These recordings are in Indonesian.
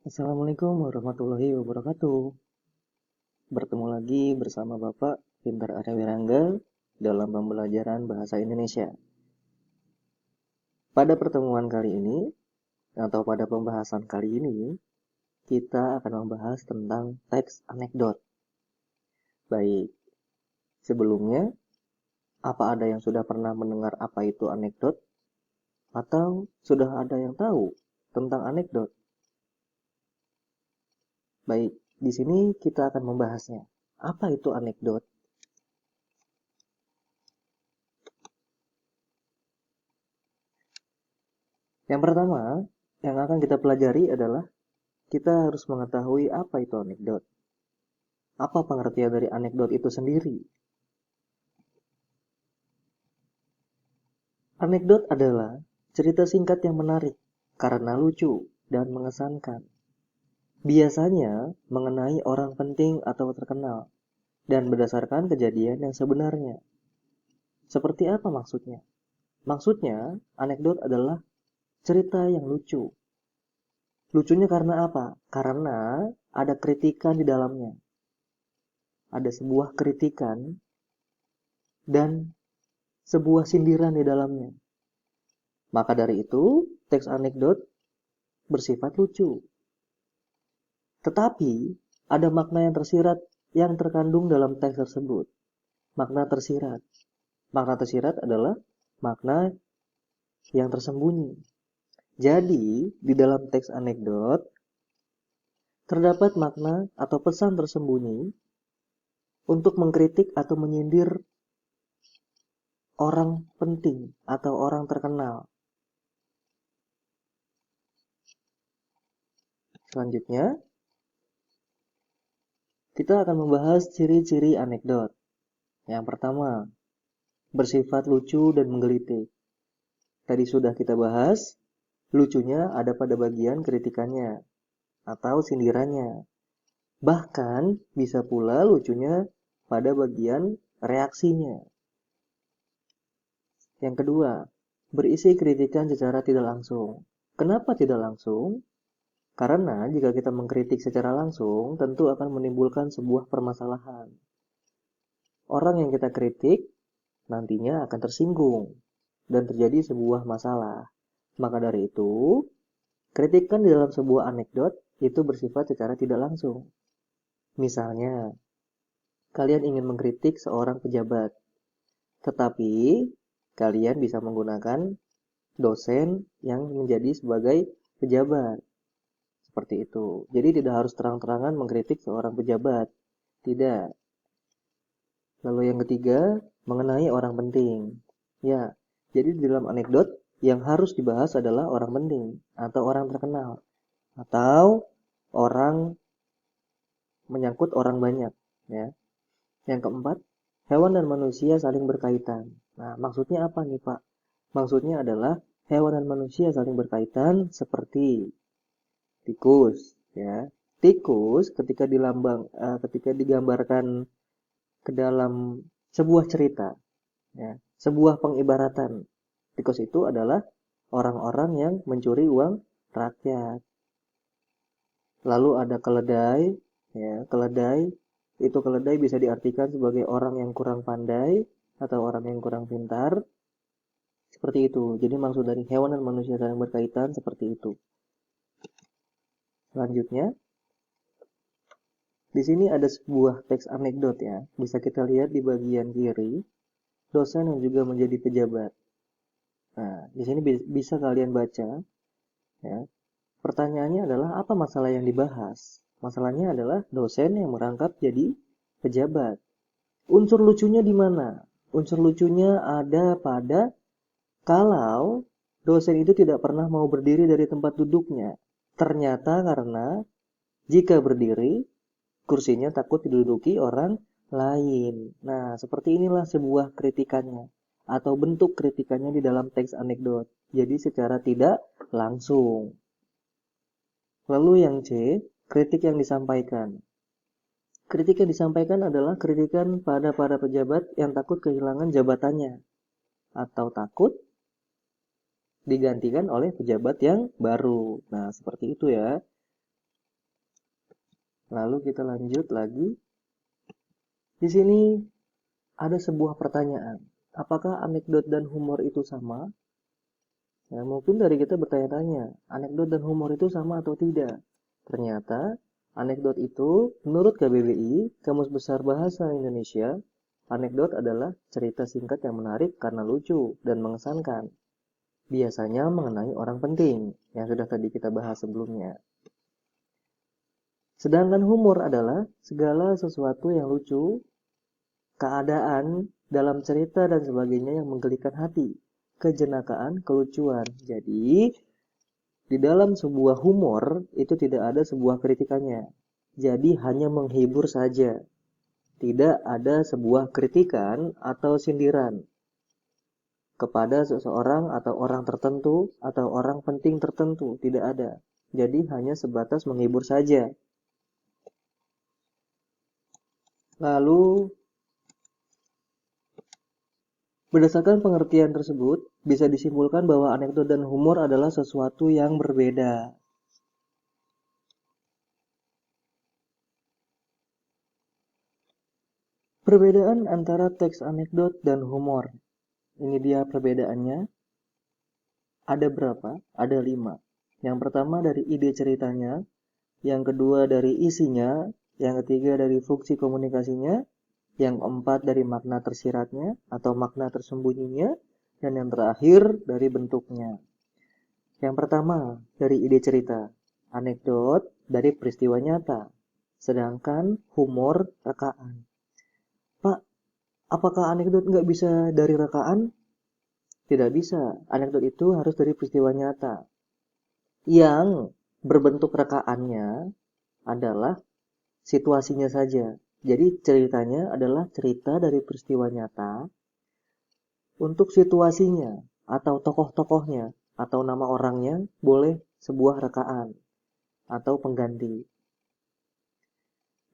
Assalamualaikum warahmatullahi wabarakatuh. Bertemu lagi bersama Bapak Pintar Arya Wirangga dalam pembelajaran bahasa Indonesia. Pada pertemuan kali ini atau pada pembahasan kali ini, kita akan membahas tentang teks anekdot. Baik, sebelumnya, apa ada yang sudah pernah mendengar apa itu anekdot? Atau sudah ada yang tahu tentang anekdot? Baik, di sini kita akan membahasnya. Apa itu anekdot? Yang pertama, yang akan kita pelajari adalah kita harus mengetahui apa itu anekdot. Apa pengertian dari anekdot itu sendiri? Anekdot adalah cerita singkat yang menarik karena lucu dan mengesankan. Biasanya mengenai orang penting atau terkenal dan berdasarkan kejadian yang sebenarnya. Seperti apa maksudnya? Maksudnya, anekdot adalah cerita yang lucu. Lucunya karena apa? Karena ada kritikan di dalamnya. Ada sebuah kritikan dan sebuah sindiran di dalamnya. Maka dari itu, teks anekdot bersifat lucu. Tetapi, ada makna yang tersirat yang terkandung dalam teks tersebut. Makna tersirat. Makna tersirat adalah makna yang tersembunyi. Jadi, di dalam teks anekdot, terdapat makna atau pesan tersembunyi untuk mengkritik atau menyindir orang penting atau orang terkenal. Selanjutnya, kita akan membahas ciri-ciri anekdot. Yang pertama, bersifat lucu dan menggelitik. Tadi sudah kita bahas, lucunya ada pada bagian kritikannya atau sindirannya. Bahkan bisa pula lucunya pada bagian reaksinya. Yang kedua, berisi kritikan secara tidak langsung. Kenapa tidak langsung? Karena jika kita mengkritik secara langsung, tentu akan menimbulkan sebuah permasalahan. Orang yang kita kritik nantinya akan tersinggung dan terjadi sebuah masalah. Maka dari itu, kritikan di dalam sebuah anekdot itu bersifat secara tidak langsung. Misalnya, kalian ingin mengkritik seorang pejabat, tetapi kalian bisa menggunakan dosen yang menjadi sebagai pejabat. Seperti itu. Jadi tidak harus terang-terangan mengkritik seorang pejabat. Tidak. Lalu yang ketiga, mengenai orang penting. Ya, jadi di dalam anekdot yang harus dibahas adalah orang penting atau orang terkenal atau orang menyangkut orang banyak, ya. Yang keempat, hewan dan manusia saling berkaitan. Nah, maksudnya apa nih, Pak? Maksudnya adalah hewan dan manusia saling berkaitan seperti tikus, ya. Tikus ketika digambarkan ke dalam sebuah cerita, ya, sebuah pengibaratan. Tikus itu adalah orang-orang yang mencuri uang rakyat. Lalu ada keledai, ya, keledai bisa diartikan sebagai orang yang kurang pandai atau orang yang kurang pintar. Seperti itu. Jadi maksud dari hewan dan manusia saling berkaitan seperti itu. Selanjutnya, di sini ada sebuah teks anekdot ya. Bisa kita lihat di bagian kiri, dosen yang juga menjadi pejabat. Nah, di sini bisa kalian baca ya. Pertanyaannya adalah apa masalah yang dibahas? Masalahnya adalah dosen yang merangkap jadi pejabat. Unsur lucunya di mana? Unsur lucunya ada pada kalau dosen itu tidak pernah mau berdiri dari tempat duduknya. Ternyata karena jika berdiri, kursinya takut diduduki orang lain. Nah, seperti inilah sebuah kritikannya atau bentuk kritikannya di dalam teks anekdot. Jadi secara tidak langsung. Lalu yang C, kritik yang disampaikan. Kritik yang disampaikan adalah kritikan pada para pejabat yang takut kehilangan jabatannya atau takut digantikan oleh pejabat yang baru. Nah, seperti itu ya. Lalu kita lanjut lagi. Di sini ada sebuah pertanyaan. Apakah anekdot dan humor itu sama? Ya, mungkin dari kita bertanya-tanya, anekdot dan humor itu sama atau tidak? Ternyata, anekdot itu, menurut KBBI, Kamus Besar Bahasa Indonesia, anekdot adalah cerita singkat yang menarik karena lucu dan mengesankan. Biasanya mengenai orang penting, yang sudah tadi kita bahas sebelumnya. Sedangkan humor adalah segala sesuatu yang lucu, keadaan dalam cerita dan sebagainya yang menggelikan hati, kejenakaan, kelucuan. Jadi, di dalam sebuah humor itu tidak ada sebuah kritikannya. Jadi hanya menghibur saja. Tidak ada sebuah kritikan atau sindiran kepada seseorang atau orang tertentu atau orang penting tertentu. Tidak ada. Jadi hanya sebatas menghibur saja. Lalu, berdasarkan pengertian tersebut, bisa disimpulkan bahwa anekdot dan humor adalah sesuatu yang berbeda. Perbedaan antara teks anekdot dan humor. Ini dia perbedaannya. Ada berapa? Ada 5. Yang pertama dari ide ceritanya, yang kedua dari isinya, yang ketiga dari fungsi komunikasinya, yang keempat dari makna tersiratnya atau makna tersembunyinya, dan yang terakhir dari bentuknya. Yang pertama dari ide cerita, anekdot dari peristiwa nyata, sedangkan humor rekaan. Pak, apakah anekdot nggak bisa dari rekaan? Tidak bisa, anekdot itu harus dari peristiwa nyata. Yang berbentuk rekaannya adalah situasinya saja. Jadi ceritanya adalah cerita dari peristiwa nyata untuk situasinya atau tokoh-tokohnya atau nama orangnya boleh sebuah rekaan atau pengganti.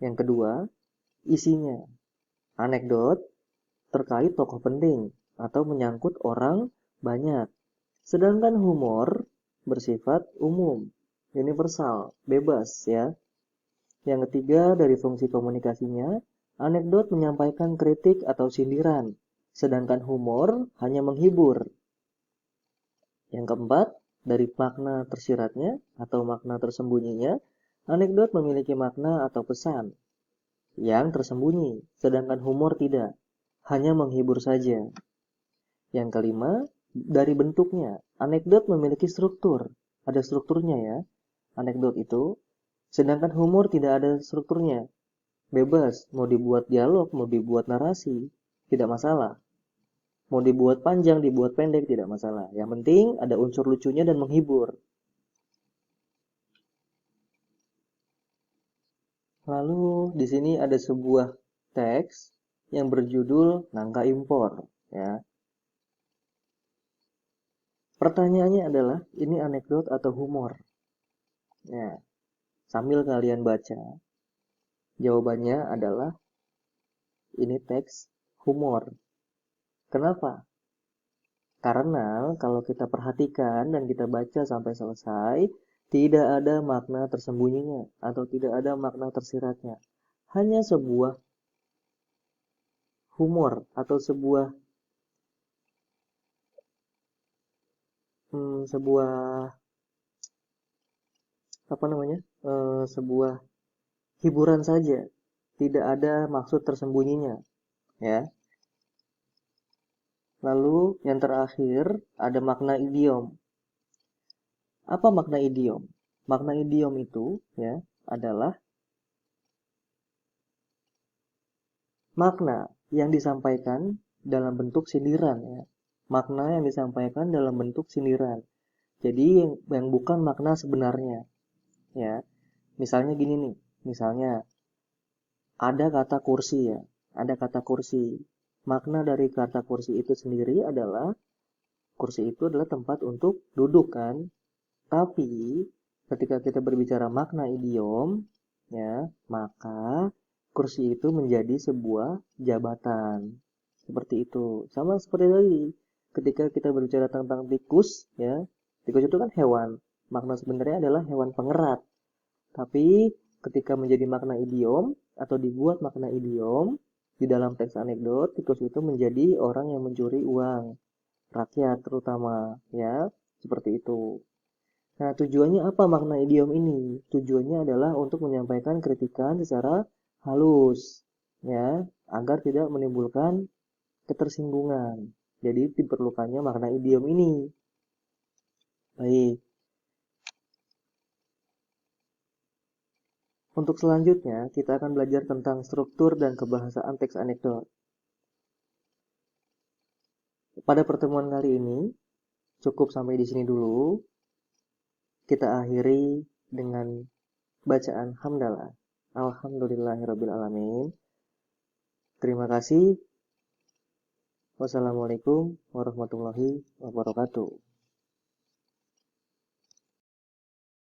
Yang kedua, isinya. Anekdot terkait tokoh penting atau menyangkut orang banyak. Sedangkan humor bersifat umum, universal, bebas ya. Yang ketiga dari fungsi komunikasinya, anekdot menyampaikan kritik atau sindiran, sedangkan humor hanya menghibur. Yang keempat, dari makna tersiratnya atau makna tersembunyinya, anekdot memiliki makna atau pesan yang tersembunyi, sedangkan humor tidak, hanya menghibur saja. Yang kelima, dari bentuknya, anekdot memiliki struktur, ada strukturnya ya, anekdot itu, sedangkan humor tidak ada strukturnya, bebas, mau dibuat dialog, mau dibuat narasi, tidak masalah. Mau dibuat panjang, dibuat pendek, tidak masalah. Yang penting ada unsur lucunya dan menghibur. Lalu di sini ada sebuah teks yang berjudul Nangka Impor. Ya. Pertanyaannya adalah, ini anekdot atau humor? Ya. Sambil kalian baca, jawabannya adalah, ini teks humor. Kenapa? Karena kalau kita perhatikan dan kita baca sampai selesai, tidak ada makna tersembunyinya atau tidak ada makna tersiratnya. Hanya sebuah humor atau sebuah sebuah hiburan saja. Tidak ada maksud tersembunyinya, ya. Lalu yang terakhir ada makna idiom. Apa makna idiom? Makna idiom itu ya adalah makna yang disampaikan dalam bentuk sindiran ya. Makna yang disampaikan dalam bentuk sindiran. Jadi yang bukan makna sebenarnya. Ya. Misalnya gini nih, misalnya ada kata kursi ya, ada kata kursi. Makna dari kata kursi itu sendiri adalah kursi itu adalah tempat untuk duduk kan. Tapi ketika kita berbicara makna idiom ya, maka kursi itu menjadi sebuah jabatan. Seperti itu. Sama seperti tadi, ketika kita berbicara tentang tikus ya, tikus itu kan hewan. Makna sebenarnya adalah hewan pengerat. Tapi ketika menjadi makna idiom atau dibuat makna idiom di dalam teks anekdot, tikus itu menjadi orang yang mencuri uang rakyat terutama, ya, seperti itu. Nah, tujuannya apa makna idiom ini? Tujuannya adalah untuk menyampaikan kritikan secara halus, ya, agar tidak menimbulkan ketersinggungan. Jadi diperlukannya makna idiom ini. Baik. Untuk selanjutnya, kita akan belajar tentang struktur dan kebahasaan teks anekdot. Pada pertemuan kali ini, cukup sampai di sini dulu. Kita akhiri dengan bacaan hamdalah. Alhamdulillahirabbil alamin. Terima kasih. Wassalamualaikum warahmatullahi wabarakatuh.